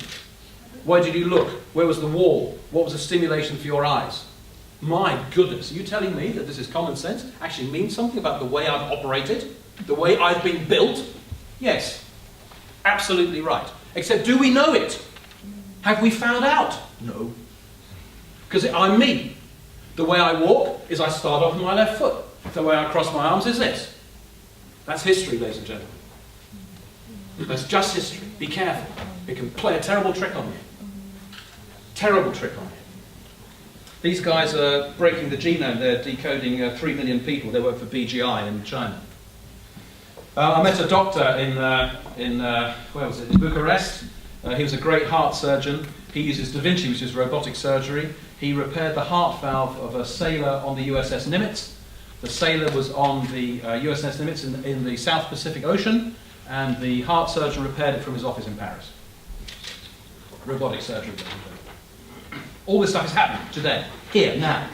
Where did you look? Where was the wall? What was the stimulation for your eyes? My goodness, are you telling me that this is common sense? Actually means something about the way I've operated? The way I've been built? Yes. Absolutely right. Except, do we know it? Have we found out? No. Because I'm me. The way I walk is I start off with my left foot. The way I cross my arms is this. That's history, ladies and gentlemen. That's just history. Be careful. It can play a terrible trick on you. Terrible trick on you. These guys are breaking the genome. They're decoding 3 million people. They work for BGI in China. I met a doctor in where was it? In Bucharest. He was a great heart surgeon. He uses Da Vinci, which is robotic surgery. He repaired the heart valve of a sailor on the USS Nimitz. The sailor was on the USS Nimitz in the South Pacific Ocean, and the heart surgeon repaired it from his office in Paris. Robotic surgery. All this stuff is happening today, here, now.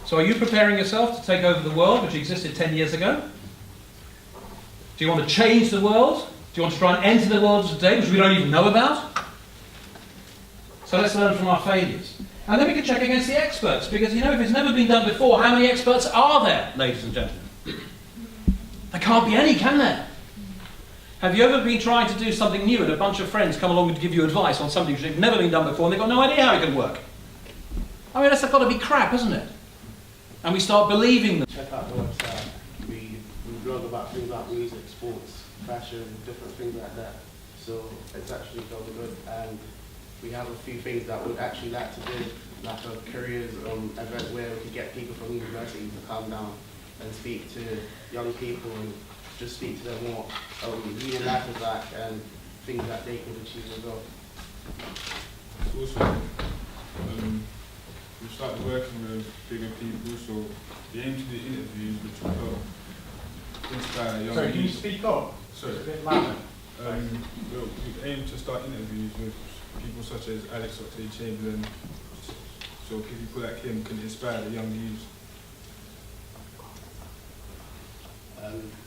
So are you preparing yourself to take over the world, which existed 10 years ago? Do you want to change the world? Do you want to try and enter the world today, which we don't even know about? So let's learn from our failures. And then we can check against the experts, because you know, if it's never been done before, how many experts are there, ladies and gentlemen? There can't be any, can there? Have you ever been trying to do something new and a bunch of friends come along and give you advice on something which has never been done before and they've got no idea how it can work? I mean, that's got to be crap, isn't it? And we start believing them. Check out the website. We blog about things like music, sports, fashion, different things like that. So it's actually going good. And we have a few things that we'd actually like to do, like a careers event where we could get people from universities to come down and speak to young people and just speak to them more, reading life is like, and things that they can achieve as well. Also, we've started working with bigger people, so the aim to do interviews which will help inspire young people. Sorry, can you speak up? Sorry. A bit louder. We aim to start interviews with people such as Alex Oxlade-Chamberlain, so people like him can inspire the young youths.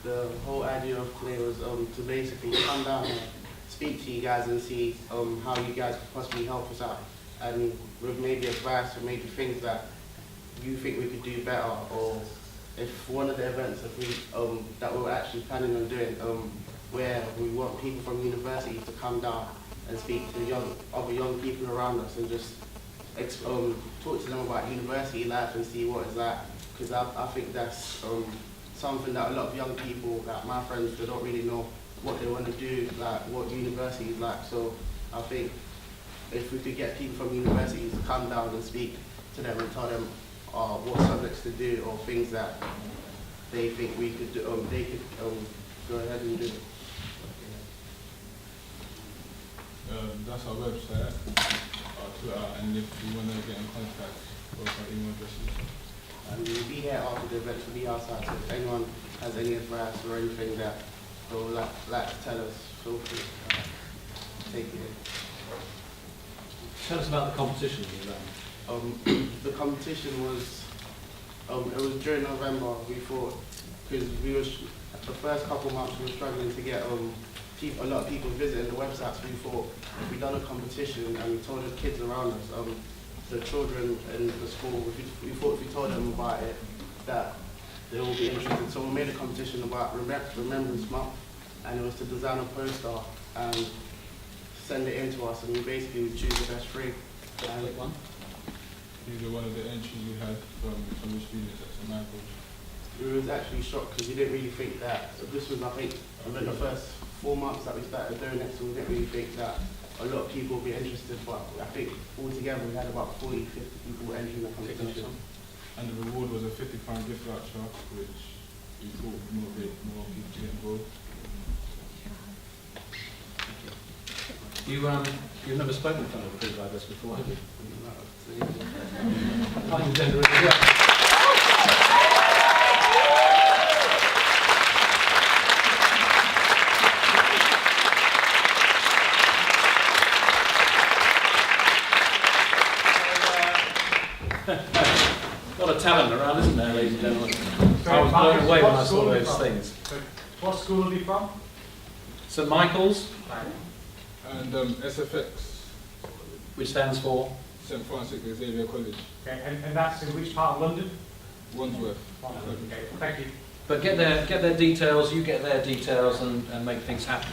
The whole idea of today was to basically come down and speak to you guys and see how you guys could possibly help us out, and with maybe advice or maybe things that you think we could do better, or if one of the events that we're actually planning on doing, where we want people from universities to come down and speak to other young people around us and just talk to them about university life and see what it's like, because I think that's something that a lot of young people, like my friends, they don't really know what they want to do, like what university is like. So I think if we could get people from universities to come down and speak to them and tell them what subjects to do or things that they think we could do, they could go ahead and do. That's our website, our Twitter, and if you want to get in contact, both our email addresses. And we'll be here after the event, we'll be outside, so if anyone has any advice or anything that they would like to tell us, feel free to take it in. Tell us about the competition you ran. The competition was, it was during November. We thought, because the first couple months we were struggling to get a lot of people visiting the websites. We thought if we done a competition and we told the kids around us, the children in the school, we thought if we told them about it, that they will be interested. So we made a competition about Remembrance Month, and it was to design a poster and send it in to us, and we basically would choose the best three. Click one. These are one of the entries we had from some of the students at St. Michael's. We was actually shocked because we didn't really think that this was, I think, the first 4 months that we started doing it, so we didn't really think that a lot of people would be interested, but I think altogether we had about 40, 50 people entering the competition. And the reward was a £50 gift voucher, which we thought would motivate more people to get involved. You've never spoken in front of a group like this before, have you? A lot of talent around, isn't there, ladies and gentlemen? I was blown away when I saw those things. What school are you from? St. Michael's. And SFX. Which stands for? St. Francis Xavier College. Okay, and that's in which part of London? Wandsworth. Okay, thank you. But get their details, you get their details, and make things happen.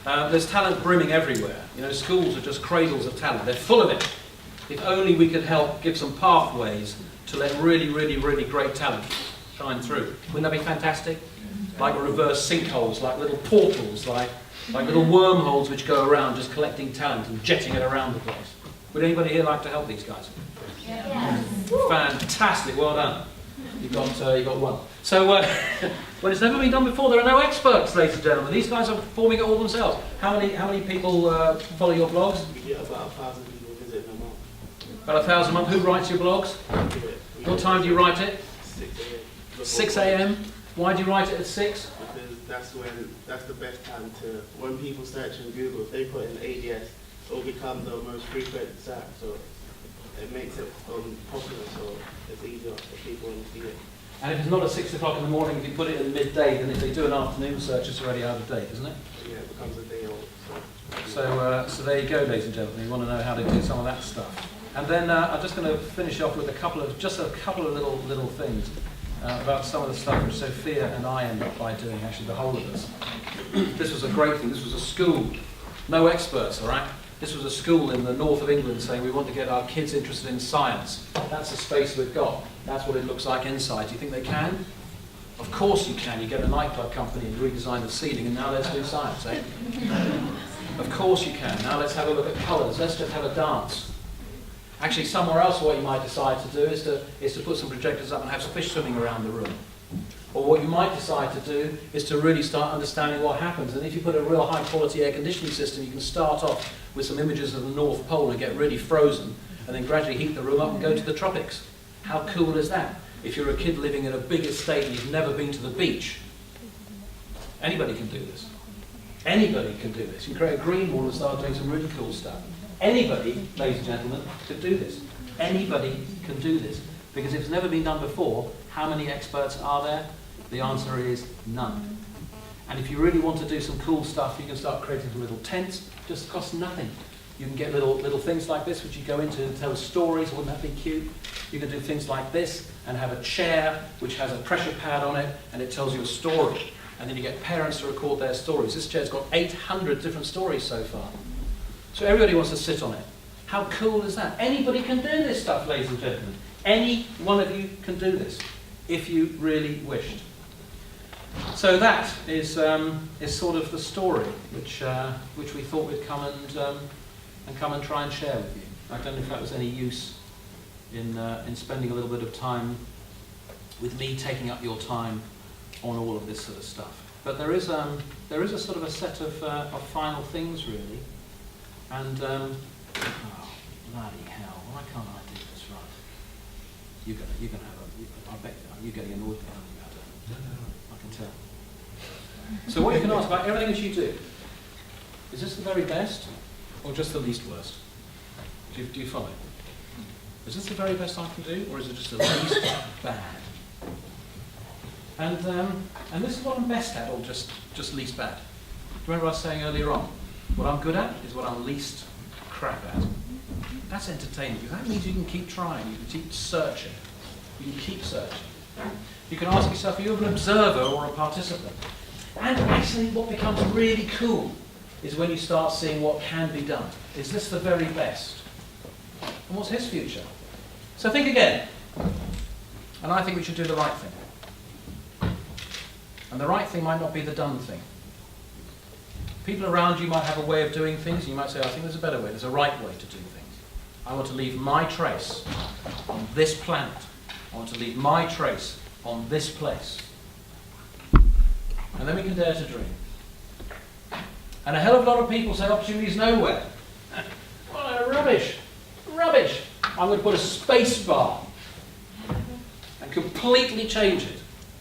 There's talent brimming everywhere. You know, schools are just cradles of talent. They're full of it. If only we could help give some pathways to let really, really, really great talent shine through. Wouldn't that be fantastic? Like reverse sinkholes, like little portals, like little wormholes which go around just collecting talent and jetting it around the place. Would anybody here like to help these guys? Yes. Fantastic, well done. You got one. So, when it's never been done before, there are no experts, ladies and gentlemen. These guys are performing it all themselves. How many people follow your blogs? We get about 1,000 people visiting a month. About 1,000 a month. Who writes your blogs? What time do you write it? 6 a.m. 6 a.m. Why do you write it at 6? Because that's the best time to, when people search on Google, if they put in ADS, it will become the most frequent search, so it makes it popular, so it's easier for people when you see it. And if it's not at 6 o'clock in the morning, if you put it in midday, then if they do an afternoon search, it's already out of date, isn't it? Yeah, it becomes a day old. So there you go, ladies and gentlemen. You want to know how to do some of that stuff. And then I'm just going to finish off with a couple of little things about some of the stuff which Sophia and I end up by doing, actually the whole of us. This was a great thing. This was a school. No experts, all right? This was a school in the north of England saying we want to get our kids interested in science. That's the space we've got. That's what it looks like inside. Do you think they can? Of course you can. You get a nightclub company and redesign the ceiling, and now let's do science, eh? Of course you can. Now let's have a look at colours. Let's just have a dance. Actually, somewhere else what you might decide to do is to put some projectors up and have fish swimming around the room. Or what you might decide to do is to really start understanding what happens. And if you put a real high-quality air conditioning system, you can start off with some images of the North Pole and get really frozen, and then gradually heat the room up and go to the tropics. How cool is that? If you're a kid living in a big estate and you've never been to the beach, anybody can do this. Anybody can do this. You can create a green wall and start doing some really cool stuff. Anybody, ladies and gentlemen, could do this. Anybody can do this. Because if it's never been done before, how many experts are there? The answer is none. And if you really want to do some cool stuff, you can start creating some little tents. Just costs nothing. You can get little things like this, which you go into and tell stories. Wouldn't that be cute? You can do things like this and have a chair which has a pressure pad on it, and it tells you a story. And then you get parents to record their stories. This chair's got 800 different stories so far. So everybody wants to sit on it. How cool is that? Anybody can do this stuff, ladies and gentlemen. Any one of you can do this, if you really wished. So that is sort of the story which we thought we'd come and and come and try and share with you. I don't know if that was any use in spending a little bit of time with me, taking up your time on all of this sort of stuff. But there is a sort of a set of final things really, and oh, bloody hell, why can't I do this right? You're gonna have I bet you're getting annoyed now. I can tell. So what you can ask about everything that you do, is this the very best or just the least worst? Do you follow? Is this the very best I can do, or is it just the least bad? And this is what I'm best at, or just least bad. Remember I was saying earlier on, what I'm good at is what I'm least crap at. That's entertaining. That means you can keep trying, you can keep searching. You can keep searching. You can ask yourself, are you an observer or a participant? And actually what becomes really cool is when you start seeing what can be done. Is this the very best? And what's his future? So think again. And I think we should do the right thing. And the right thing might not be the done thing. People around you might have a way of doing things, and you might say, I think there's a better way, there's a right way to do things. I want to leave my trace on this planet. I want to leave my trace on this place. And then we can dare to dream. And a hell of a lot of people say opportunities nowhere. Well, rubbish. Rubbish. I'm going to put a space bar and completely change it.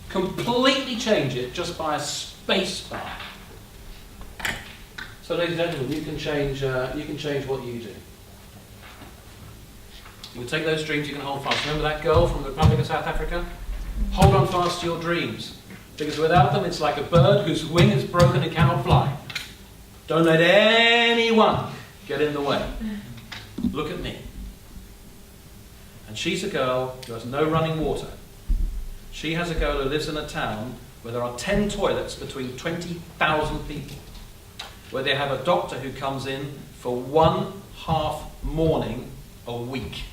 Completely change it just by a space bar. So, ladies and gentlemen, you can change what you do. You can take those dreams, you can hold fast. Remember that girl from the Republic of South Africa? Hold on fast to your dreams. Because without them, it's like a bird whose wing is broken and cannot fly. Don't let anyone get in the way. Look at me. And she's a girl who has no running water. She has a girl who lives in a town where there are 10 toilets between 20,000 people. Where they have a doctor who comes in for 1/2 morning a week.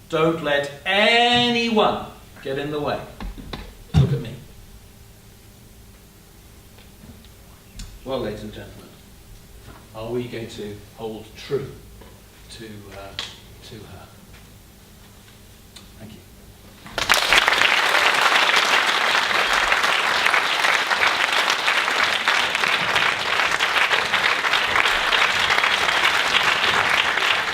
Don't let anyone get in the way. Look at me. Well, ladies and gentlemen, are we going to hold true to her?